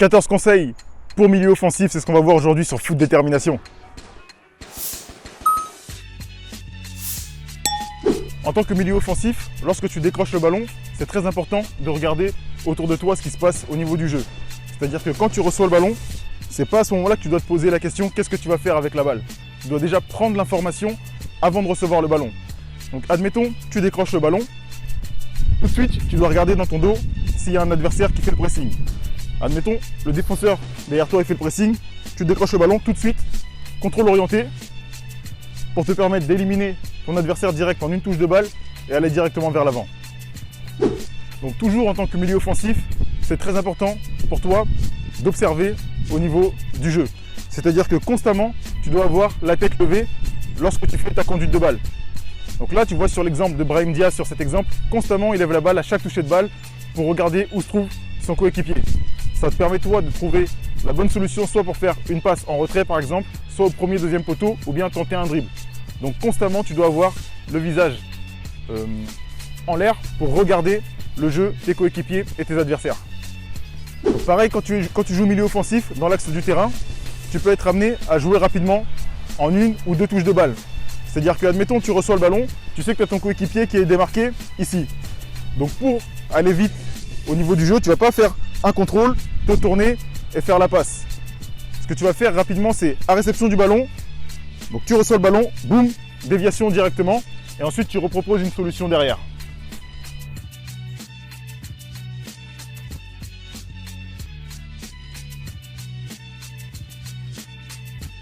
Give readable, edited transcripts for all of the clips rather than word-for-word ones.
14 conseils pour milieu offensif, c'est ce qu'on va voir aujourd'hui sur Foot Détermination. En tant que milieu offensif, lorsque tu décroches le ballon, c'est très important de regarder autour de toi ce qui se passe au niveau du jeu. C'est-à-dire que quand tu reçois le ballon, c'est pas à ce moment-là que tu dois te poser la question qu'est-ce que tu vas faire avec la balle. Tu dois déjà prendre l'information avant de recevoir le ballon. Donc admettons, tu décroches le ballon, tout de suite tu dois regarder dans ton dos s'il y a un adversaire qui fait le pressing. Admettons, le défenseur derrière toi il fait le pressing, tu décroches le ballon tout de suite, contrôle orienté, pour te permettre d'éliminer ton adversaire direct en une touche de balle et aller directement vers l'avant. Donc toujours en tant que milieu offensif, c'est très important pour toi d'observer au niveau du jeu. C'est-à-dire que constamment, tu dois avoir la tête levée lorsque tu fais ta conduite de balle. Donc là, tu vois sur l'exemple de Brahim Diaz, sur cet exemple, constamment il lève la balle à chaque toucher de balle pour regarder où se trouve son coéquipier. Ça te permet toi de trouver la bonne solution, soit pour faire une passe en retrait par exemple, soit au premier, deuxième poteau, ou bien tenter un dribble. Donc constamment, tu dois avoir le visage en l'air pour regarder le jeu, tes coéquipiers et tes adversaires. Donc pareil, quand tu joues milieu offensif, dans l'axe du terrain, tu peux être amené à jouer rapidement en une ou deux touches de balle. C'est-à-dire que, admettons, tu reçois le ballon, tu sais que tu as ton coéquipier qui est démarqué ici. Donc pour aller vite au niveau du jeu, tu ne vas pas faire un contrôle, te tourner et faire la passe. Ce que tu vas faire rapidement, c'est à réception du ballon, donc tu reçois le ballon, boum, déviation directement, et ensuite tu reproposes une solution derrière.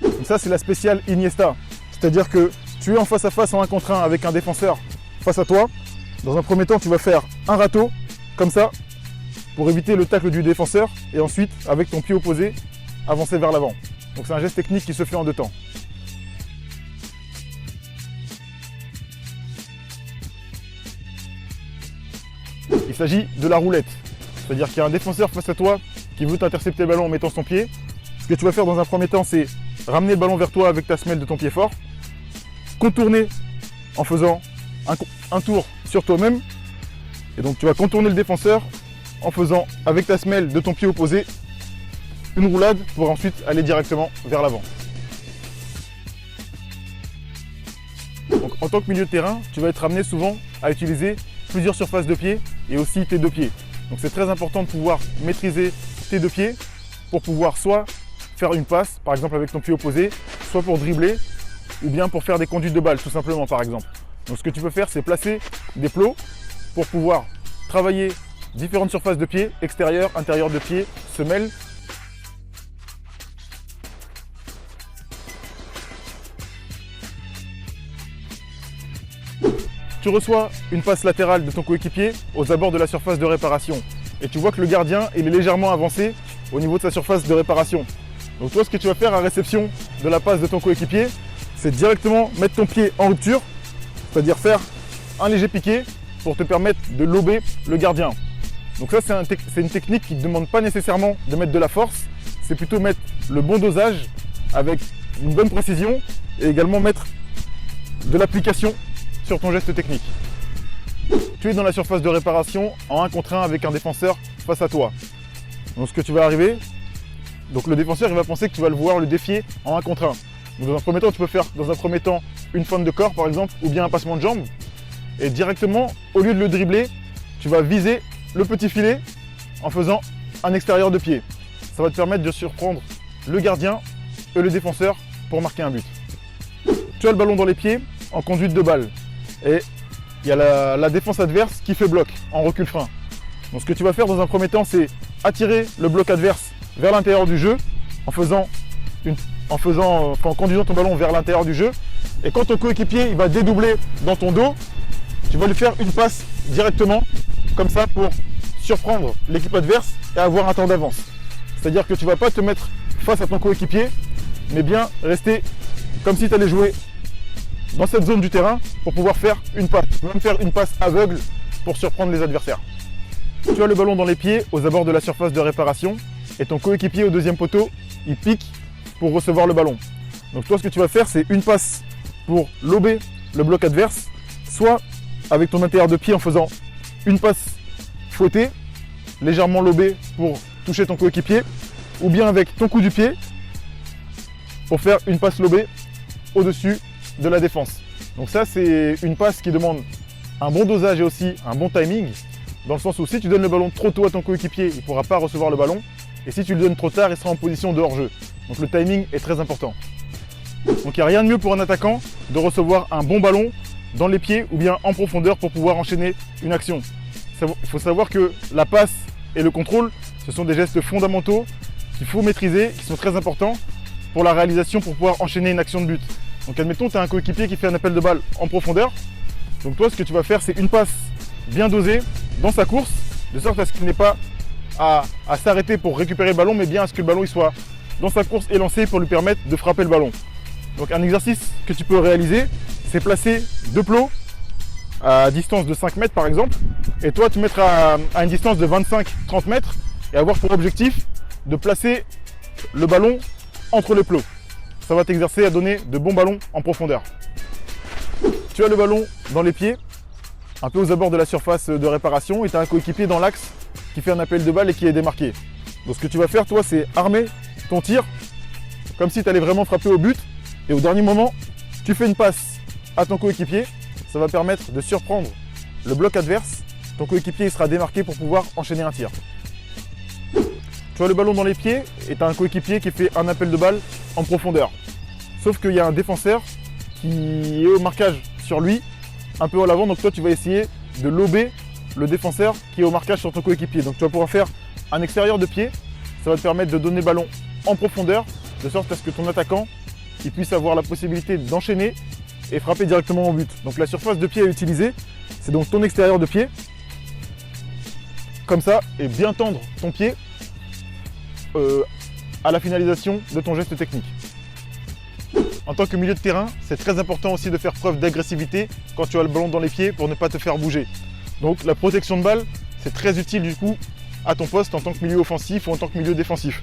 Donc ça, c'est la spéciale Iniesta. C'est-à-dire que tu es en face à face en 1 contre 1 avec un défenseur face à toi. Dans un premier temps, tu vas faire un râteau, comme ça, pour éviter le tacle du défenseur, et ensuite, avec ton pied opposé, avancer vers l'avant. Donc c'est un geste technique qui se fait en 2 temps. Il s'agit de la roulette. C'est-à-dire qu'il y a un défenseur face à toi qui veut t'intercepter le ballon en mettant son pied. Ce que tu vas faire dans un premier temps, c'est ramener le ballon vers toi avec ta semelle de ton pied fort, contourner en faisant un tour sur toi-même, et donc tu vas contourner le défenseur en faisant avec ta semelle de ton pied opposé une roulade pour ensuite aller directement vers l'avant. Donc en tant que milieu de terrain, tu vas être amené souvent à utiliser plusieurs surfaces de pied et aussi tes 2 pieds. Donc c'est très important de pouvoir maîtriser tes 2 pieds pour pouvoir soit faire une passe, par exemple avec ton pied opposé, soit pour dribbler, ou bien pour faire des conduites de balle, tout simplement par exemple. Donc ce que tu peux faire, c'est placer des plots pour pouvoir travailler différentes surfaces de pied, extérieur, intérieur de pied, semelle. Tu reçois une passe latérale de ton coéquipier aux abords de la surface de réparation. Et tu vois que le gardien il est légèrement avancé au niveau de sa surface de réparation. Donc toi, ce que tu vas faire à réception de la passe de ton coéquipier, c'est directement mettre ton pied en rupture, c'est-à-dire faire un léger piqué pour te permettre de lober le gardien. Donc ça, c'est une technique qui ne demande pas nécessairement de mettre de la force, c'est plutôt mettre le bon dosage avec une bonne précision et également mettre de l'application sur ton geste technique. Tu es dans la surface de réparation en 1 contre 1 avec un défenseur face à toi. Donc ce que tu vas arriver, donc le défenseur il va penser que tu vas le voir le défier en 1 contre 1. Donc dans un premier temps, tu peux faire une feinte de corps par exemple, ou bien un passement de jambe. Et directement, au lieu de le dribbler, tu vas viser le petit filet en faisant un extérieur de pied. Ça va te permettre de surprendre le gardien et le défenseur pour marquer un but. Tu as le ballon dans les pieds en conduite de balle. Et il y a la défense adverse qui fait bloc en recul frein. Donc ce que tu vas faire dans un premier temps, c'est attirer le bloc adverse vers l'intérieur du jeu en conduisant ton ballon vers l'intérieur du jeu. Et quand ton coéquipier il va dédoubler dans ton dos, tu vas lui faire une passe directement, comme ça, pour surprendre l'équipe adverse et avoir un temps d'avance. C'est-à-dire que tu ne vas pas te mettre face à ton coéquipier, mais bien rester comme si tu allais jouer dans cette zone du terrain pour pouvoir faire une passe. Tu peux même faire une passe aveugle pour surprendre les adversaires. Tu as le ballon dans les pieds aux abords de la surface de réparation et ton coéquipier au 2e poteau, il pique pour recevoir le ballon. Donc toi, ce que tu vas faire, c'est une passe pour lober le bloc adverse, soit avec ton intérieur de pied en faisant une passe fouettée, légèrement lobée pour toucher ton coéquipier, ou bien avec ton coup du pied pour faire une passe lobée au-dessus de la défense. Donc ça, c'est une passe qui demande un bon dosage et aussi un bon timing, dans le sens où si tu donnes le ballon trop tôt à ton coéquipier, il ne pourra pas recevoir le ballon, et si tu le donnes trop tard, il sera en position de hors-jeu. Donc le timing est très important. Donc il n'y a rien de mieux pour un attaquant de recevoir un bon ballon dans les pieds ou bien en profondeur pour pouvoir enchaîner une action. Il faut savoir que la passe et le contrôle, ce sont des gestes fondamentaux qu'il faut maîtriser, qui sont très importants pour la réalisation, pour pouvoir enchaîner une action de but. Donc admettons, tu as un coéquipier qui fait un appel de balle en profondeur. Donc toi, ce que tu vas faire, c'est une passe bien dosée dans sa course, de sorte à ce qu'il n'ait pas à s'arrêter pour récupérer le ballon, mais bien à ce que le ballon il soit dans sa course et lancé pour lui permettre de frapper le ballon. Donc un exercice que tu peux réaliser, c'est placer deux plots à distance de 5 mètres par exemple, et toi tu mettre à une distance de 25-30 mètres et avoir pour objectif de placer le ballon entre les plots. Ça va t'exercer à donner de bons ballons en profondeur. Tu as le ballon dans les pieds, un peu aux abords de la surface de réparation, et tu as un coéquipier dans l'axe qui fait un appel de balle et qui est démarqué. Donc ce que tu vas faire toi, c'est armer ton tir comme si tu allais vraiment frapper au but, et au dernier moment tu fais une passe à ton coéquipier. Ça va permettre de surprendre le bloc adverse. Ton coéquipier sera démarqué pour pouvoir enchaîner un tir. Tu as le ballon dans les pieds et tu as un coéquipier qui fait un appel de balle en profondeur. Sauf qu'il y a un défenseur qui est au marquage sur lui, un peu à l'avant. Donc toi, tu vas essayer de lober le défenseur qui est au marquage sur ton coéquipier. Donc tu vas pouvoir faire un extérieur de pied. Ça va te permettre de donner le ballon en profondeur, de sorte à ce que ton attaquant il puisse avoir la possibilité d'enchaîner et frapper directement au but. Donc la surface de pied à utiliser, c'est donc ton extérieur de pied, comme ça, et bien tendre ton pied à la finalisation de ton geste technique. En tant que milieu de terrain, c'est très important aussi de faire preuve d'agressivité quand tu as le ballon dans les pieds pour ne pas te faire bouger. Donc la protection de balle, c'est très utile du coup à ton poste en tant que milieu offensif ou en tant que milieu défensif.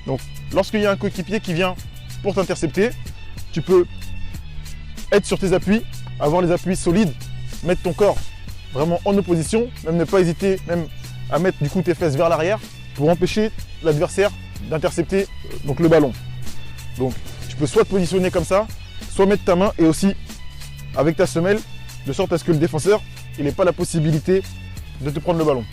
Donc lorsqu'il y a un coéquipier qui vient pour t'intercepter, tu peux être sur tes appuis, avoir les appuis solides, mettre ton corps vraiment en opposition, même ne pas hésiter même à mettre du coup tes fesses vers l'arrière pour empêcher l'adversaire d'intercepter donc le ballon. Donc tu peux soit te positionner comme ça, soit mettre ta main et aussi avec ta semelle, de sorte à ce que le défenseur il n'ait pas la possibilité de te prendre le ballon.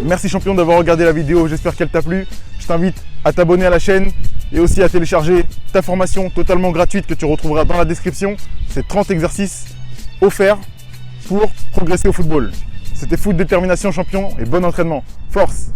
Merci champion d'avoir regardé la vidéo, j'espère qu'elle t'a plu. Je t'invite à t'abonner à la chaîne et aussi à télécharger ta formation totalement gratuite que tu retrouveras dans la description. C'est 30 exercices offerts pour progresser au football. C'était Foot Détermination champion et bon entraînement. Force!